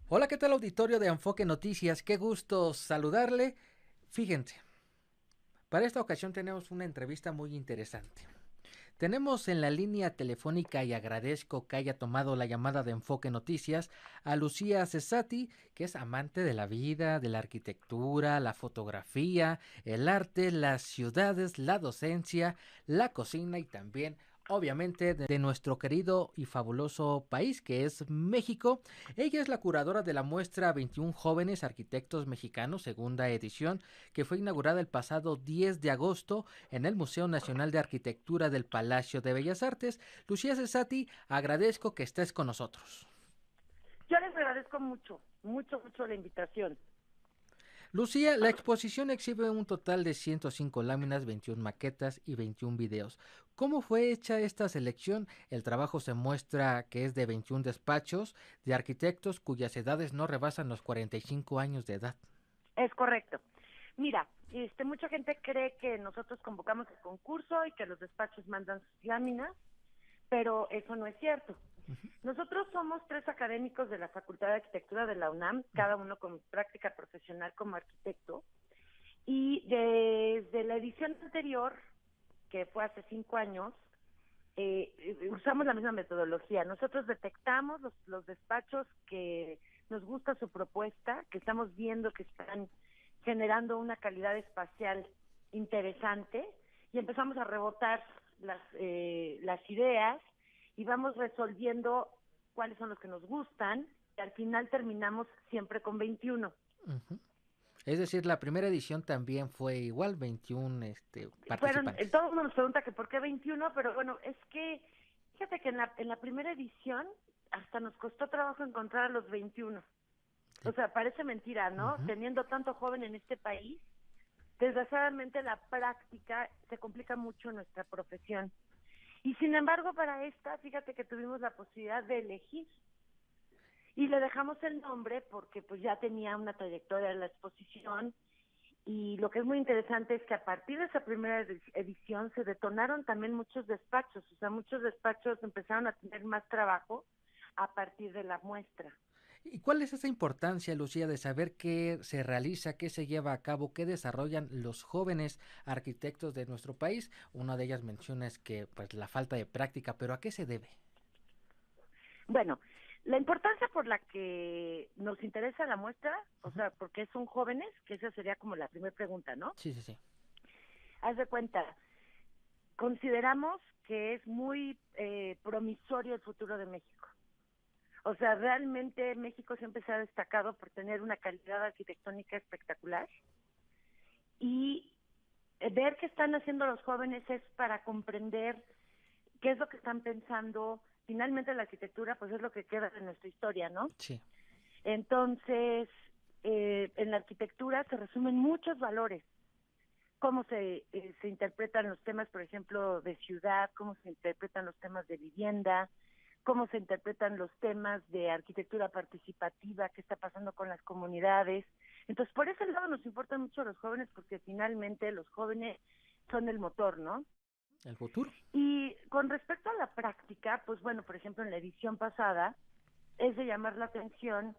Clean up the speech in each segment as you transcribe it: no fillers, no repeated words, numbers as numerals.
Hola, ¿qué tal auditorio de Enfoque Noticias? Qué gusto saludarle. Fíjense, para esta ocasión tenemos una entrevista muy interesante. Tenemos en la línea telefónica y agradezco que haya tomado la llamada de Enfoque Noticias a Lucía Cesati, que es amante de la vida, de la arquitectura, la fotografía, el arte, las ciudades, la docencia, la cocina y también obviamente de nuestro querido y fabuloso país que es México. Ella es la curadora de la muestra 21 jóvenes arquitectos mexicanos, segunda edición, que fue inaugurada el pasado 10 de agosto en el Museo Nacional de Arquitectura del Palacio de Bellas Artes. Lucía Cesati, agradezco que estés con nosotros. Yo les agradezco mucho, mucho la invitación. Lucía, la exposición exhibe un total de 105 láminas, 21 maquetas y 21 videos. ¿Cómo fue hecha esta selección? El trabajo se muestra que es de 21 despachos de arquitectos cuyas edades no rebasan los 45 años de edad. Es correcto. Mira, mucha gente cree que nosotros convocamos el concurso y que los despachos mandan sus láminas, pero eso no es cierto. Nosotros somos tres académicos de la Facultad de Arquitectura de la UNAM, cada uno con práctica profesional como arquitecto, y desde la edición anterior, que fue hace 5 años, usamos la misma metodología. Nosotros detectamos los despachos que nos gusta su propuesta, que estamos viendo que están generando una calidad espacial interesante y empezamos a rebotar las ideas y vamos resolviendo cuáles son los que nos gustan y al final terminamos siempre con 21. Uh-huh. Es decir, la primera edición también fue igual, 21 participantes. Todo el mundo nos pregunta que por qué 21, pero bueno, es que fíjate que en la primera edición hasta nos costó trabajo encontrar a los 21. O sea, parece mentira, ¿no? Uh-huh. Teniendo tanto joven en este país, desgraciadamente la práctica se complica mucho en nuestra profesión. Y sin embargo, para esta, fíjate que tuvimos la posibilidad de elegir y le dejamos el nombre porque pues ya tenía una trayectoria en la exposición y lo que es muy interesante es que a partir de esa primera edición se detonaron también muchos despachos, o sea, muchos despachos empezaron a tener más trabajo a partir de la muestra. ¿Y cuál es esa importancia, Lucía, de saber qué se realiza, qué se lleva a cabo, qué desarrollan los jóvenes arquitectos de nuestro país? Una de ellas menciona es que pues la falta de práctica, pero ¿a qué se debe? Bueno, la importancia por la que nos interesa la muestra, o sea, porque son jóvenes, que esa sería como la primera pregunta, ¿no? Sí, sí, sí. Haz de cuenta, consideramos que es muy promisorio el futuro de México. O sea, realmente México siempre se ha destacado por tener una calidad arquitectónica espectacular y ver qué están haciendo los jóvenes es para comprender qué es lo que están pensando. Finalmente la arquitectura pues es lo que queda de nuestra historia, ¿no? Sí. Entonces, en la arquitectura se resumen muchos valores, cómo se interpretan los temas, por ejemplo, de ciudad, cómo se interpretan los temas de vivienda, cómo se interpretan los temas de arquitectura participativa, qué está pasando con las comunidades. Entonces, por ese lado nos importan mucho los jóvenes porque finalmente los jóvenes son el motor, ¿no? El futuro. Y con respecto a la práctica, pues bueno, por ejemplo, en la edición pasada, es de llamar la atención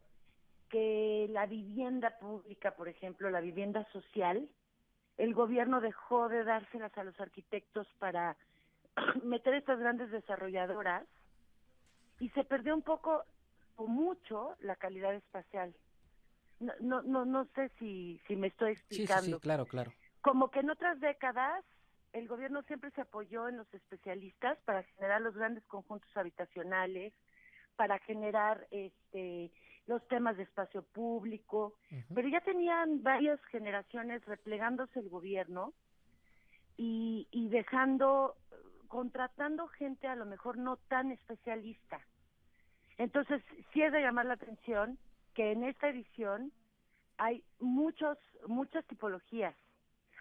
que la vivienda pública, por ejemplo, la vivienda social, el gobierno dejó de dárselas a los arquitectos para meter estas grandes desarrolladoras y se perdió un poco o mucho la calidad espacial. No sé si me estoy Sí, sí, sí, explicando. claro, claro. Como que en otras décadas el gobierno siempre se apoyó en los especialistas para generar los grandes conjuntos habitacionales, para generar los temas de espacio público, Uh-huh. pero ya tenían varias generaciones replegándose el gobierno y dejando, contratando gente a lo mejor no tan especialista. Entonces, sí es de llamar la atención que en esta edición hay muchas tipologías.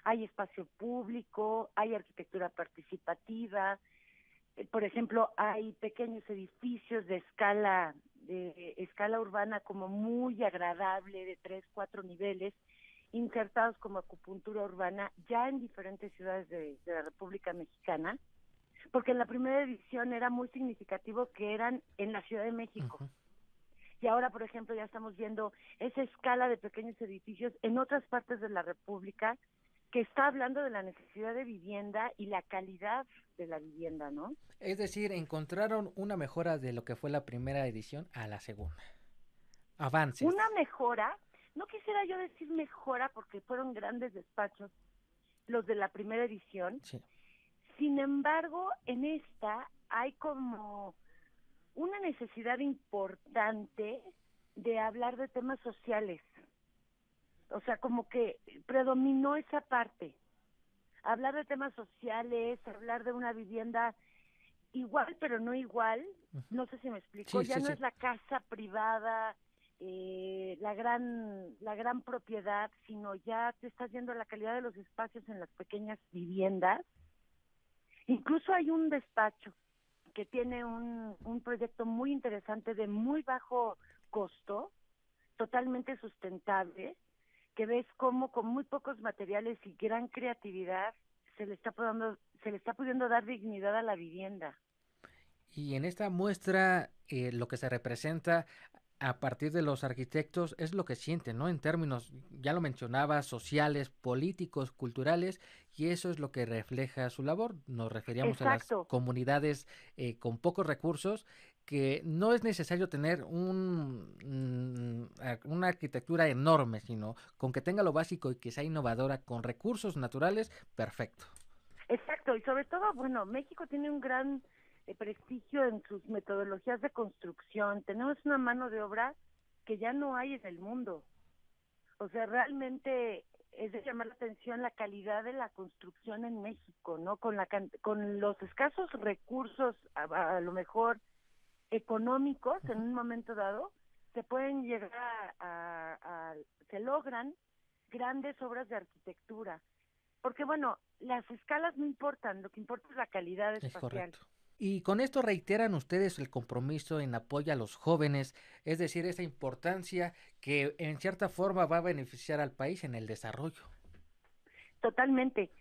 Hay espacio público, hay arquitectura participativa, por ejemplo, hay pequeños edificios de escala urbana como muy agradable, de 3, 4 niveles, insertados como acupuntura urbana ya en diferentes ciudades de la República Mexicana, porque en la primera edición era muy significativo que eran en la Ciudad de México. Uh-huh. Y ahora, por ejemplo, ya estamos viendo esa escala de pequeños edificios en otras partes de la República que está hablando de la necesidad de vivienda y la calidad de la vivienda, ¿no? Es decir, encontraron una mejora de lo que fue la primera edición a la segunda. Avances. Una mejora, no quisiera yo decir mejora porque fueron grandes despachos los de la primera edición. Sí. Sin embargo, en esta hay como una necesidad importante de hablar de temas sociales. O sea, como que predominó esa parte. Hablar de temas sociales, hablar de una vivienda igual pero no igual, no sé si me explico, Sí, ya sí, no sí. es la casa privada, la gran propiedad, sino ya te estás viendo la calidad de los espacios en las pequeñas viviendas. Incluso hay un despacho que tiene un proyecto muy interesante de muy bajo costo, totalmente sustentable, que ves cómo con muy pocos materiales y gran creatividad se le está pudiendo dar dignidad a la vivienda. Y en esta muestra lo que se representa a partir de los arquitectos es lo que sienten, ¿no? En términos, ya lo mencionaba, sociales, políticos, culturales, y eso es lo que refleja su labor. Nos referíamos a las Exacto. comunidades con pocos recursos, que no es necesario tener una arquitectura enorme, sino con que tenga lo básico y que sea innovadora con recursos naturales, perfecto. Exacto, y sobre todo, bueno, México tiene un gran prestigio en sus metodologías de construcción. Tenemos una mano de obra que ya no hay en el mundo. O sea, realmente es de llamar la atención la calidad de la construcción en México, ¿no? Con los escasos recursos, a lo mejor económicos, en un momento dado, se pueden llegar se logran grandes obras de arquitectura. Porque bueno, las escalas no importan, lo que importa es la calidad Es espacial. correcto. Y con esto reiteran ustedes el compromiso en apoyo a los jóvenes, es decir, esa importancia que en cierta forma va a beneficiar al país en el desarrollo. Totalmente.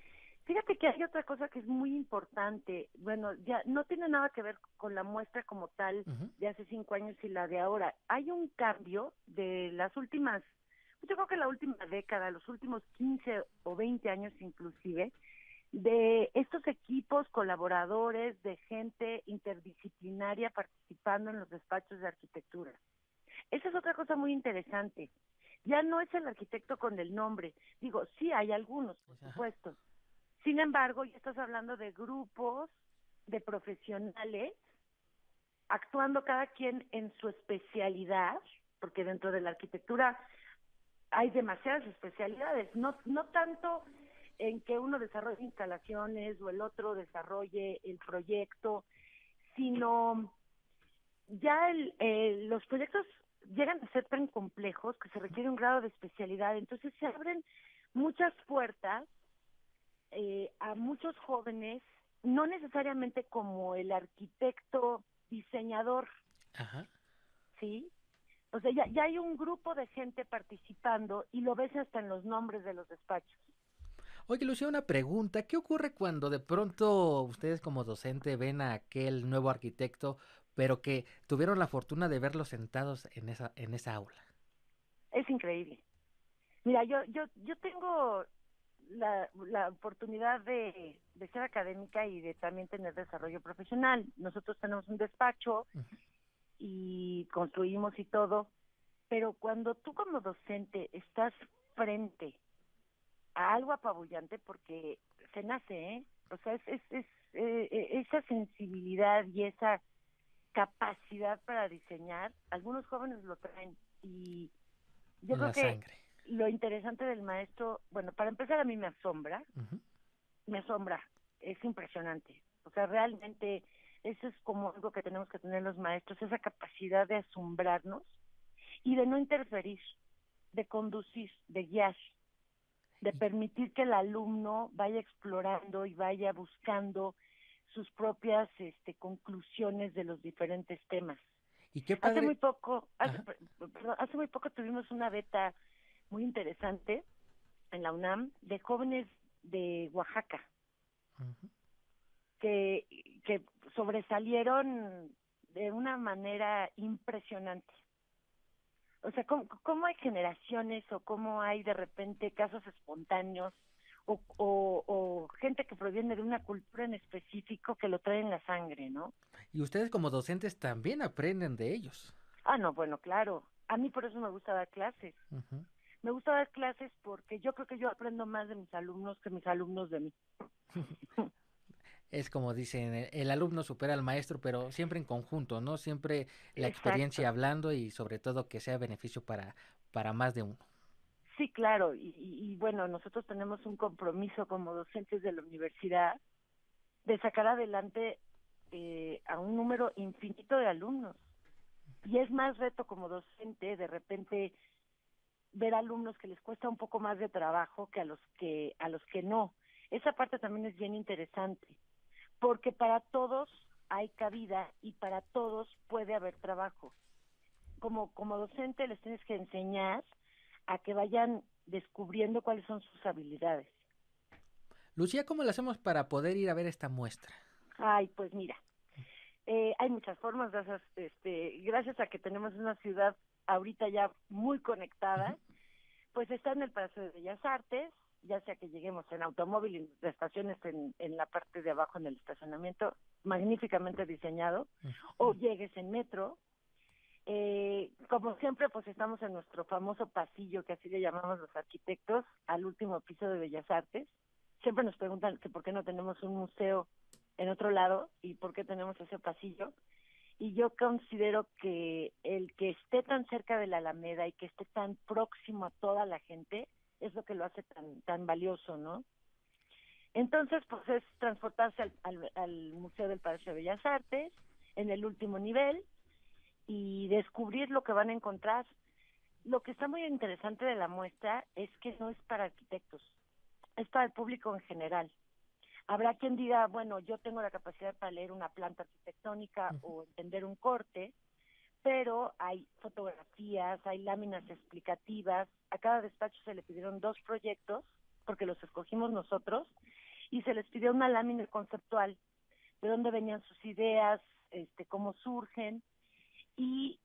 Fíjate que hay otra cosa que es muy importante. Bueno, ya no tiene nada que ver con la muestra como tal Ujú. de hace 5 años y la de ahora. Hay un cambio de las últimas, pues yo creo que la última década, los últimos 15 o 20 años inclusive, de estos equipos colaboradores, de gente interdisciplinaria participando en los despachos de arquitectura. Esa es otra cosa muy interesante. Ya no es el arquitecto con el nombre. Digo, sí, hay algunos, por Ajá. supuesto. Sin embargo, ya estás hablando de grupos de profesionales actuando cada quien en su especialidad, porque dentro de la arquitectura hay demasiadas especialidades, no tanto en que uno desarrolle instalaciones o el otro desarrolle el proyecto, sino ya los proyectos llegan a ser tan complejos que se requiere un grado de especialidad, entonces se abren muchas puertas a muchos jóvenes, no necesariamente como el arquitecto diseñador, Ajá. ¿sí? O sea, ya hay un grupo de gente participando y lo ves hasta en los nombres de los despachos. Oye, Lucía, una pregunta. ¿Qué ocurre cuando de pronto ustedes como docente ven a aquel nuevo arquitecto, pero que tuvieron la fortuna de verlos sentados en esa aula? Es increíble. Mira, yo tengo la oportunidad de ser académica y de también tener desarrollo profesional. Nosotros tenemos un despacho Ujú. y construimos y todo, pero cuando tú como docente estás frente a algo apabullante, porque se nace, ¿eh? O sea, esa sensibilidad y esa capacidad para diseñar, algunos jóvenes lo traen y yo En creo la que sangre. lo interesante del maestro, bueno, para empezar a mí Ujú. me asombra, es impresionante. O sea, realmente eso es como algo que tenemos que tener los maestros, esa capacidad de asombrarnos y de no interferir, de conducir, de guiar, de ¿Y, permitir que el alumno vaya explorando y vaya buscando sus propias conclusiones de los diferentes temas. y qué Hace muy padre? poco, Ajá. perdón, hace muy poco tuvimos una beta muy interesante en la UNAM de jóvenes de Oaxaca Ujú. que, que sobresalieron de una manera impresionante. O sea, ¿cómo hay generaciones o cómo hay de repente casos espontáneos o gente que proviene de una cultura en específico que lo trae en la sangre, ¿no? Y ustedes como docentes también aprenden de ellos. Ah, no, bueno, claro. A mí por eso me gusta dar clases. Ujú. Me gusta dar clases porque yo creo que yo aprendo más de mis alumnos que mis alumnos de mí. Es como dicen, el alumno supera al maestro, pero siempre en conjunto, ¿no? Siempre la Exacto. experiencia hablando y sobre todo que sea beneficio para más de uno. Sí, claro. Y bueno, nosotros tenemos un compromiso como docentes de la universidad de sacar adelante a un número infinito de alumnos. Y es más reto como docente de repente ver alumnos que les cuesta un poco más de trabajo que a los que no. Esa parte también es bien interesante, porque para todos hay cabida y para todos puede haber trabajo. Como docente les tienes que enseñar a que vayan descubriendo cuáles son sus habilidades. Lucía, ¿cómo lo hacemos para poder ir a ver esta muestra? Ay, pues mira, hay muchas formas, gracias a que tenemos una ciudad ahorita ya muy Ujú. conectada, pues está en el Palacio de Bellas Artes, ya sea que lleguemos en automóvil y de estaciones en la parte de abajo en el estacionamiento, magníficamente diseñado, o Ujú. llegues en metro. Como siempre, pues estamos en nuestro famoso pasillo, que así le llamamos los arquitectos, al último piso de Bellas Artes. Siempre nos preguntan que por qué no tenemos un museo en otro lado y por qué tenemos ese pasillo. Y yo considero que el que esté tan cerca de la Alameda y que esté tan próximo a toda la gente es lo que lo hace tan valioso, ¿no? Entonces, pues es transportarse al Museo del Palacio de Bellas Artes en el último nivel y descubrir lo que van a encontrar. Lo que está muy interesante de la muestra es que no es para arquitectos, es para el público en general. Habrá quien diga, bueno, yo tengo la capacidad para leer una planta arquitectónica Ujú. o entender un corte, pero hay fotografías, hay láminas explicativas. A cada despacho se le pidieron 2 proyectos, porque los escogimos nosotros, y se les pidió una lámina conceptual de dónde venían sus ideas, cómo surgen, y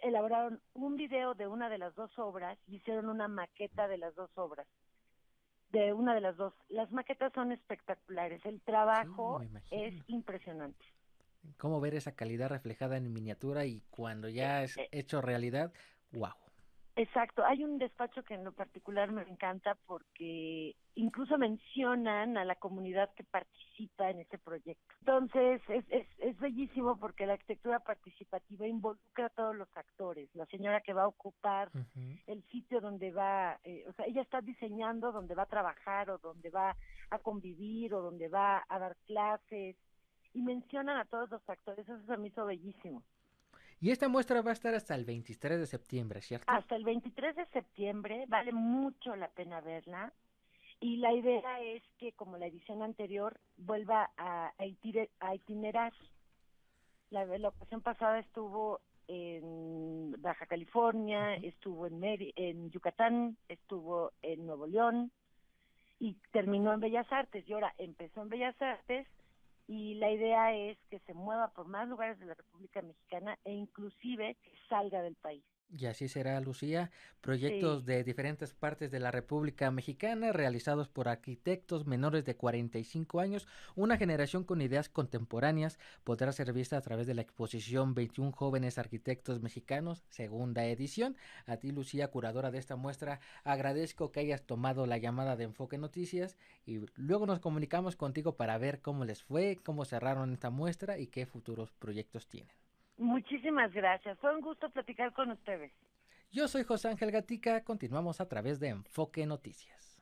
elaboraron un video de una de las 2 obras y hicieron una maqueta de las 2 obras, de una de las 2. Las maquetas son espectaculares, el Sí, trabajo me es imagino. impresionante. Cómo ver esa calidad reflejada en miniatura y cuando Eh, ya es eh, hecho realidad, wow. Exacto, hay un despacho que en lo particular me encanta porque incluso mencionan a la comunidad que participa en ese proyecto. Entonces, es bellísimo porque la arquitectura participativa involucra a todos los actores. La señora que va a ocupar Ujú. el sitio donde va, o sea, ella está diseñando donde va a trabajar o donde va a convivir o donde va a dar clases y mencionan a todos los actores. Eso se me hizo bellísimo. Y esta muestra va a estar hasta el 23 de septiembre, ¿cierto? Hasta el 23 de septiembre vale mucho la pena verla y la idea es que como la edición anterior vuelva a itinerar. La ocasión pasada estuvo en Baja California, Ujú. estuvo en Yucatán, estuvo en Nuevo León y terminó en Bellas Artes y ahora empezó en Bellas Artes y la idea es que se mueva por más lugares de la República Mexicana e inclusive que salga del país. Y así será, Lucía. Sí. Proyectos de diferentes partes de la República Mexicana realizados por arquitectos menores de 45 años, una generación con ideas contemporáneas, podrá ser vista a través de la exposición 21 jóvenes arquitectos mexicanos, segunda edición. A ti, Lucía, curadora de esta muestra, agradezco que hayas tomado la llamada de Enfoque Noticias y luego nos comunicamos contigo para ver cómo les fue, cómo cerraron esta muestra y qué futuros proyectos tienen. Muchísimas gracias. Fue un gusto platicar con ustedes. Yo soy José Ángel Gatica, continuamos a través de Enfoque Noticias.